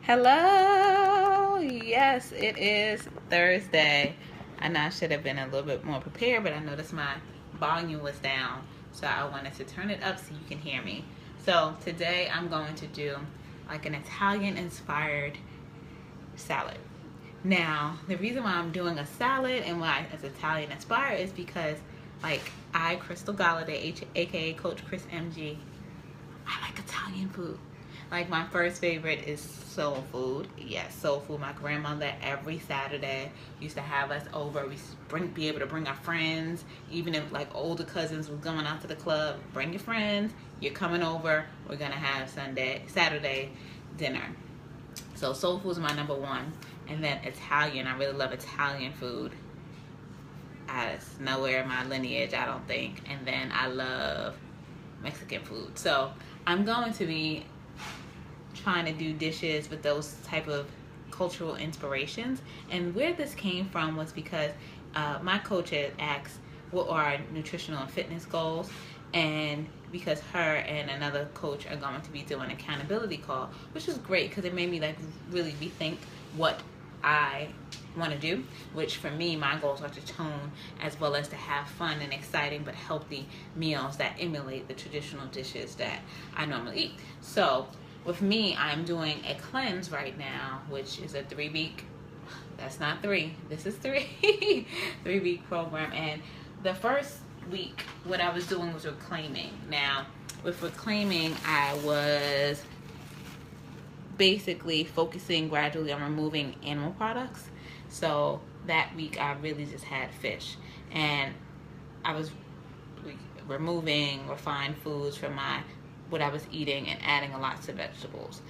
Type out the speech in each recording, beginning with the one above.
Hello. Yes, it is Thursday. I know I should have been a little bit more prepared, but I noticed my volume was down, so I wanted to turn it up so you can hear me. So today I'm going to do like an Italian-inspired salad. Now, the reason why I'm doing a salad and why it's Italian-inspired is because, like, Crystal Galladay, aka Coach Chris MG, I like Italian food. Like, my first favorite is soul food. Yes, soul food. My grandmother every Saturday used to have us over. Be able to bring our friends, even if like older cousins was going out to the club. Bring your friends. You're coming over. We're gonna have Saturday dinner. So soul food is my number one, and then Italian. I really love Italian food. It's nowhere in my lineage, I don't think. And then I love Mexican food. So I'm going to be trying to do dishes with those type of cultural inspirations. And where this came from was because my coach had asked what are our nutritional and fitness goals, and because her and another coach are going to be doing an accountability call, which is great because it made me like really rethink what I want to do, which for me, my goals are to tone as well as to have fun and exciting but healthy meals that emulate the traditional dishes that I normally eat. So with me, I'm doing a cleanse right now, which is a 3-week, that's not three, this is 3, 3-week program. And the first week, what I was doing was reclaiming. Now, with reclaiming, I was basically focusing gradually on removing animal products. So that week I really just had fish, and I was removing refined foods from what I was eating and adding a lot of vegetables.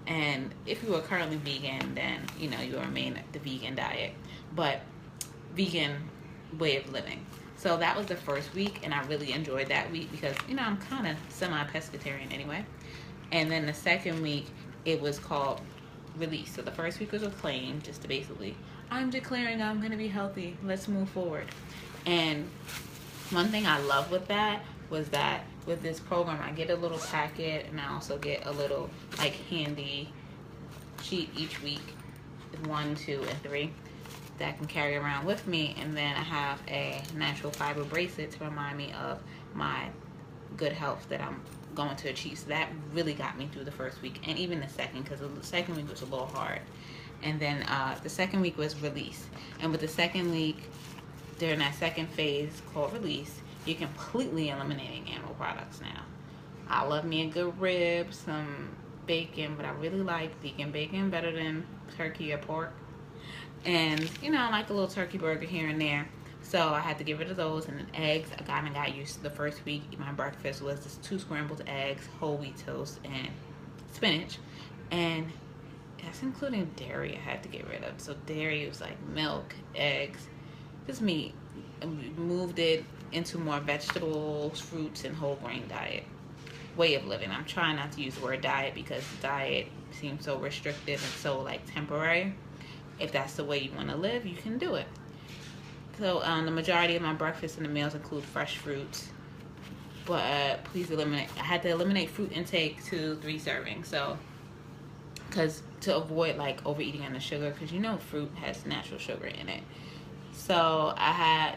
And if you are currently vegan, then you remain the vegan diet, but vegan way of living. So that was the first week, and I really enjoyed that week because I'm kind of semi-pescatarian anyway. And then the second week, it was called release. So the first week was reclaim, just to basically, I'm declaring I'm going to be healthy. Let's move forward. And one thing I love with that was that with this program, I get a little packet, and I also get a little like handy sheet each week, 1, 2, and 3, that I can carry around with me. And then I have a natural fiber bracelet to remind me of my good health that I'm going to achieve. So that really got me through the first week, and even the second, because the second week was a little hard. And then the second week was release. And with the second week, during that second phase called release, you're completely eliminating animal products now. I love me a good rib, some bacon, but I really like vegan bacon better than turkey or pork. And I like a little turkey burger here and there. So I had to get rid of those. And then eggs, I kind of got used to the first week. My breakfast was just 2 scrambled eggs, whole wheat toast, and spinach. And that's including dairy I had to get rid of. So dairy was like milk, eggs, just meat. And we moved it into more vegetables, fruits, and whole grain diet. Way of living. I'm trying not to use the word diet because diet seems so restrictive and so like temporary. If that's the way you want to live, you can do it. So the majority of my breakfast and the meals include fresh fruits, but please eliminate. I had to eliminate fruit intake to 3 servings. So, because to avoid like overeating on the sugar, because fruit has natural sugar in it. So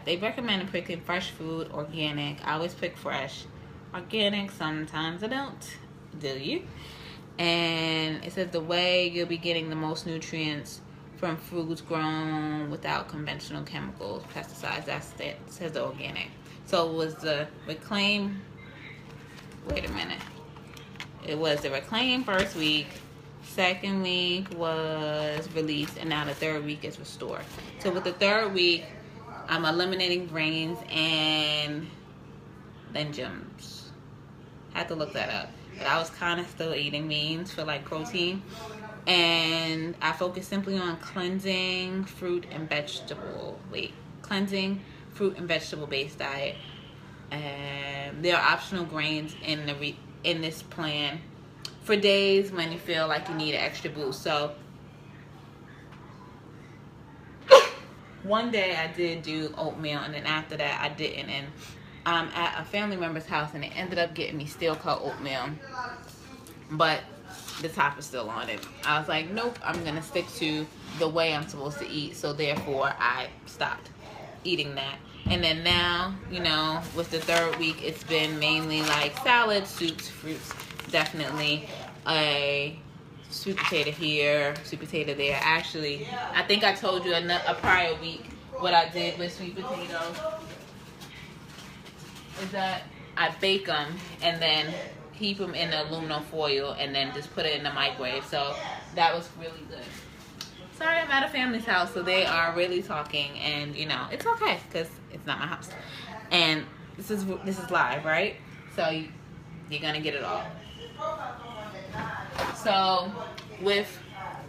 they recommended picking fresh food, organic. I always pick fresh, organic. Sometimes I don't. Do you? And it says the way you'll be getting the most nutrients from foods grown without conventional chemicals, pesticides. It says the organic. So it was the reclaim. Wait a minute. It was the reclaim first week. Second week was release, and now the third week is restore. So with the third week, I'm eliminating grains and legumes. Had to look that up, but I was kind of still eating beans for like protein. And I focus simply on cleansing fruit and vegetable based diet. And there are optional grains in this plan for days when you feel like you need an extra boost. So one day I did do oatmeal, and then after that I didn't. And I'm at a family member's house, and they ended up getting me steel cut oatmeal. But the top is still on it. I was like, nope, I'm gonna stick to the way I'm supposed to eat. So therefore, I stopped eating that. And then now, you know, with the third week, it's been mainly like salads, soups, fruits. Definitely a sweet potato here, sweet potato there. Actually, I think I told you a prior week what I did with sweet potatoes is that I bake them and then keep them in the aluminum foil and then just put it in the microwave. So that was really good. Sorry, I'm at a family's house, so they are really talking, and you know it's okay because it's not my house, and this is live, right? So you're gonna get it all. So with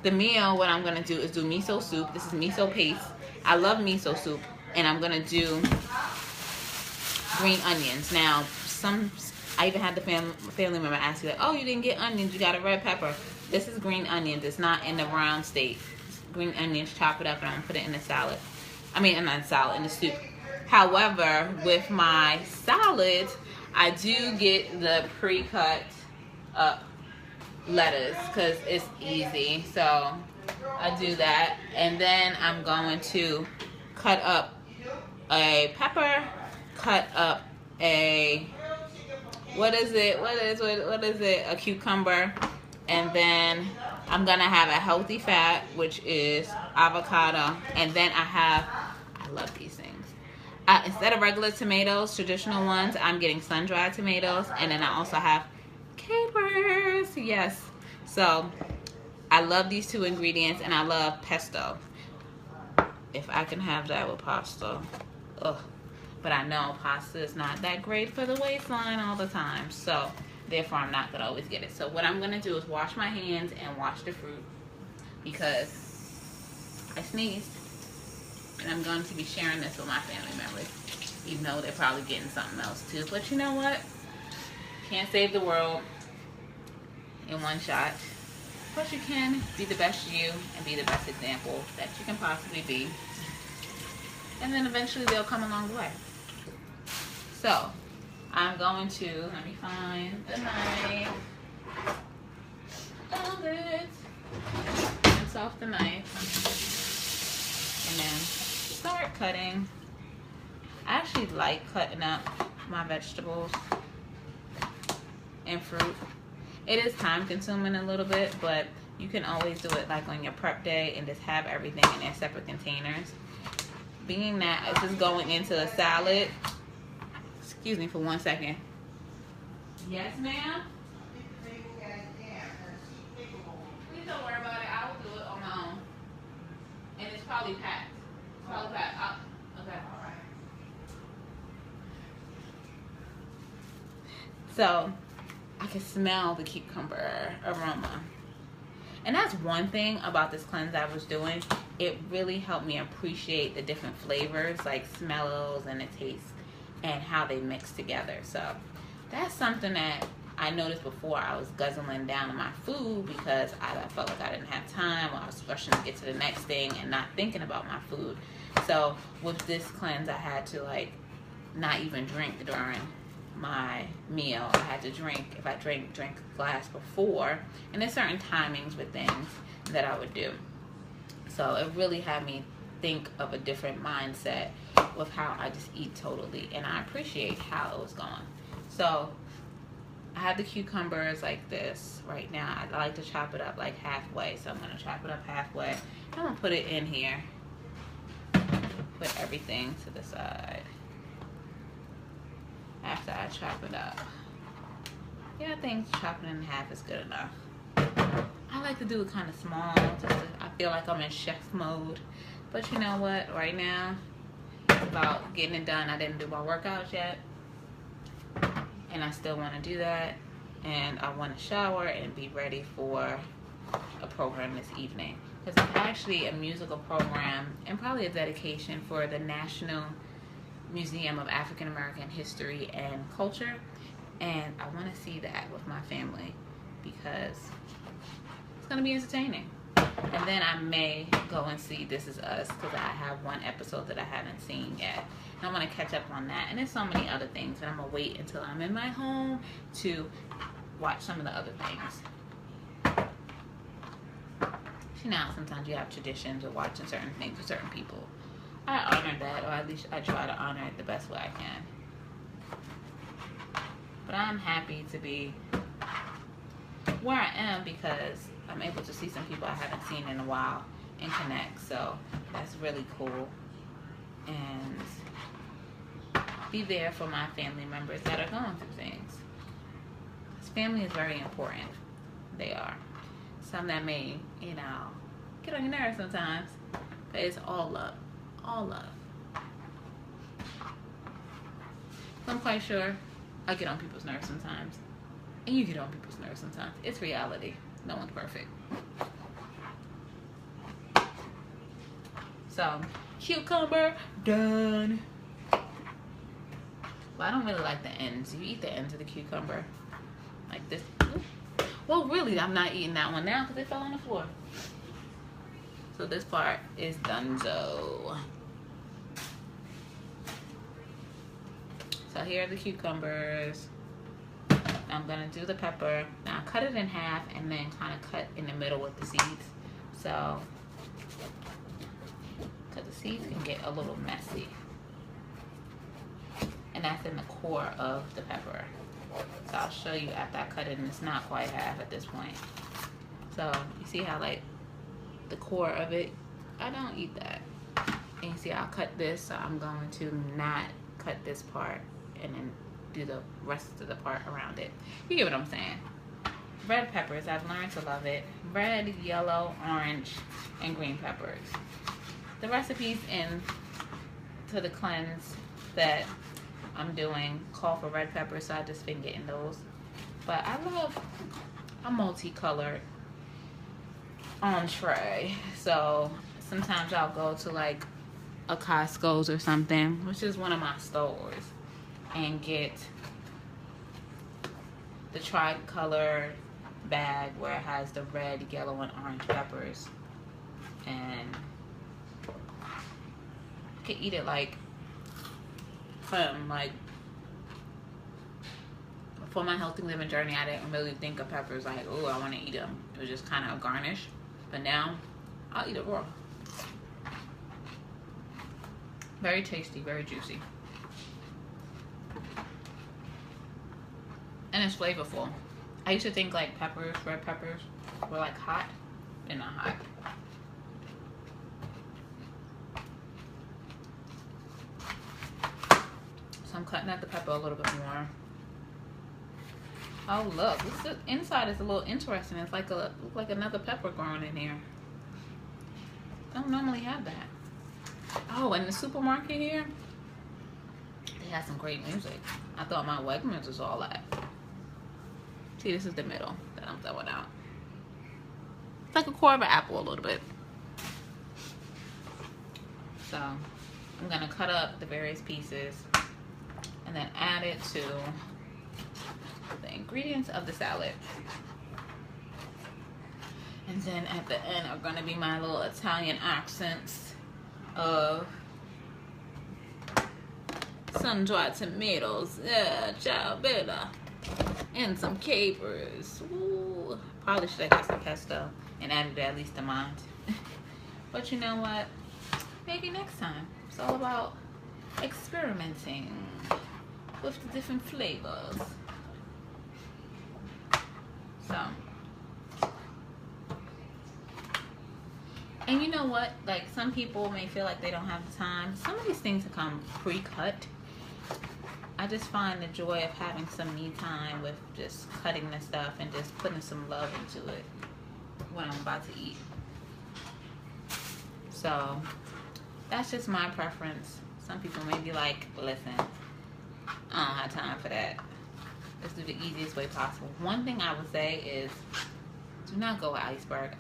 the meal, what I'm gonna do is do miso soup. This is miso paste. I love miso soup, and I'm gonna do green onions. Now, I even had the family member ask me, like, oh, you didn't get onions, you got a red pepper. This is green onions. It's not in the brown state. Green onions, chop it up, and I'm gonna put it in the salad. I mean, not salad, in the soup. However, with my salad, I do get the pre-cut up lettuce because it's easy. So I do that, and then I'm going to cut up a pepper, cut up a what is it? A cucumber, and then I'm gonna have a healthy fat, which is avocado, and then I love these things. Instead of regular tomatoes, traditional ones, I'm getting sun-dried tomatoes, and then I also have capers. Yes. So I love these two ingredients, and I love pesto. If I can have that with pasta. Ugh. But I know pasta is not that great for the waistline all the time. So therefore, I'm not going to always get it. So what I'm going to do is wash my hands and wash the fruit because I sneezed. And I'm going to be sharing this with my family members, even though they're probably getting something else too. But you know what? Can't save the world in one shot. But you can be the best you and be the best example that you can possibly be. And then eventually they'll come along the way. So, I'm going to, let me find the knife. Found it. Rinse off the knife. And then start cutting. I actually like cutting up my vegetables and fruit. It is time consuming a little bit, but you can always do it like on your prep day and just have everything in their separate containers. Being that it's just going into a salad. Excuse me for 1 second. Yes, ma'am? Please don't worry about it. I will do it on my own. And it's probably packed. It's probably packed. Okay. So, I can smell the cucumber aroma. And that's one thing about this cleanse I was doing. It really helped me appreciate the different flavors, like smells and the taste, and how they mix together. So that's something that I noticed before. I was guzzling down my food because I felt like I didn't have time, or I was rushing to get to the next thing and not thinking about my food. So with this cleanse, I had to like not even drink during my meal. I had to drink, if I drink a glass before, and there's certain timings with things that I would do. So it really had me think of a different mindset with how I just eat totally, and I appreciate how it was going. So I have the cucumbers like this right now. I like to chop it up like halfway, so I'm going to chop it up halfway. I'm going to put it in here, put everything to the side after I chop it up. Yeah, I think chopping it in half is good enough. I like to do it kind of small, I feel like I'm in chef mode. But you know what, right now, it's about getting it done. I didn't do my workouts yet, and I still want to do that. And I want to shower and be ready for a program this evening. Because it's actually a musical program and probably a dedication for the National Museum of African American History and Culture. And I want to see that with my family because it's going to be entertaining. And then I may go and see This Is Us because I have one episode that I haven't seen yet. And I'm going to catch up on that. And there's so many other things. And I'm going to wait until I'm in my home to watch some of the other things. You know, sometimes you have traditions of watching certain things with certain people. I honor that, or at least I try to honor it the best way I can. But I'm happy to be where I am because I'm able to see some people I haven't seen in a while and connect. So that's really cool. And be there for my family members that are going through things. Because family is very important. They are. Some that may, you know, get on your nerves sometimes. But it's all love. All love. I'm quite sure I get on people's nerves sometimes. And you get on people's nerves sometimes. It's reality. No one's perfect. So, cucumber, done. Well, I don't really like the ends. You eat the ends of the cucumber. Like this. Well, really, I'm not eating that one now because it fell on the floor. So this part is donezo. So here are the cucumbers. I'm gonna do the pepper. Now cut it in half and then kind of cut in the middle with the seeds. So, because the seeds can get a little messy. And that's in the core of the pepper. So I'll show you after I cut it, and it's not quite half at this point. So you see how like the core of it, I don't eat that. And you see I'll cut this, so I'm going to not cut this part and then do the rest of the part around it. You get what I'm saying? Red peppers, I've learned to love it. Red, yellow, orange, and green peppers. The recipes in to the cleanse that I'm doing call for red peppers, so I've just been getting those. But I love a multicolored entree. So sometimes I'll go to like a Costco's or something, which is one of my stores, and get the tricolor bag where it has the red, yellow, and orange peppers. And you can eat it like for my healthy living journey, I didn't really think of peppers like, oh, I want to eat them. It was just kind of a garnish. But now, I'll eat it raw. Very tasty, very juicy. And it's flavorful. I used to think like peppers, red peppers, were like hot. They're not hot. So I'm cutting out the pepper a little bit more. Oh look, this inside is a little interesting. It's like like another pepper growing in here. Don't normally have that. Oh, in the supermarket here, they have some great music. I thought my Wegmans was all that. See, this is the middle that I'm throwing out. It's like a core of an apple a little bit. So I'm gonna cut up the various pieces and then add it to the ingredients of the salad. And then at the end are gonna be my little Italian accents of some dried tomatoes, yeah, ciao bella, and some capers. Ooh, probably should have got some pesto and added at least a mind. But you know what? Maybe next time. It's all about experimenting with the different flavors. So, and you know what? Like, some people may feel like they don't have the time. Some of these things come pre-cut. I just find the joy of having some me time with just cutting the stuff and just putting some love into it when I'm about to eat. So, that's just my preference. Some people may be like, listen, I don't have time for that. Let's do the easiest way possible. One thing I would say is, do not go with iceberg.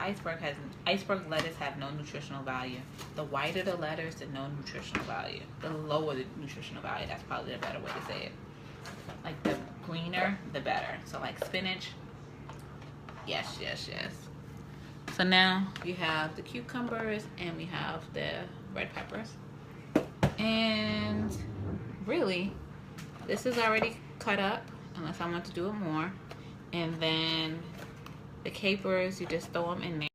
Iceberg lettuce have no nutritional value. The whiter the lettuce, the no nutritional value. The lower the nutritional value. That's probably a better way to say it. Like the greener, the better. So like spinach, yes, yes, yes. So now we have the cucumbers and we have the red peppers. And really, this is already cut up, unless I want to do it more. And then the capers, you just throw them in there.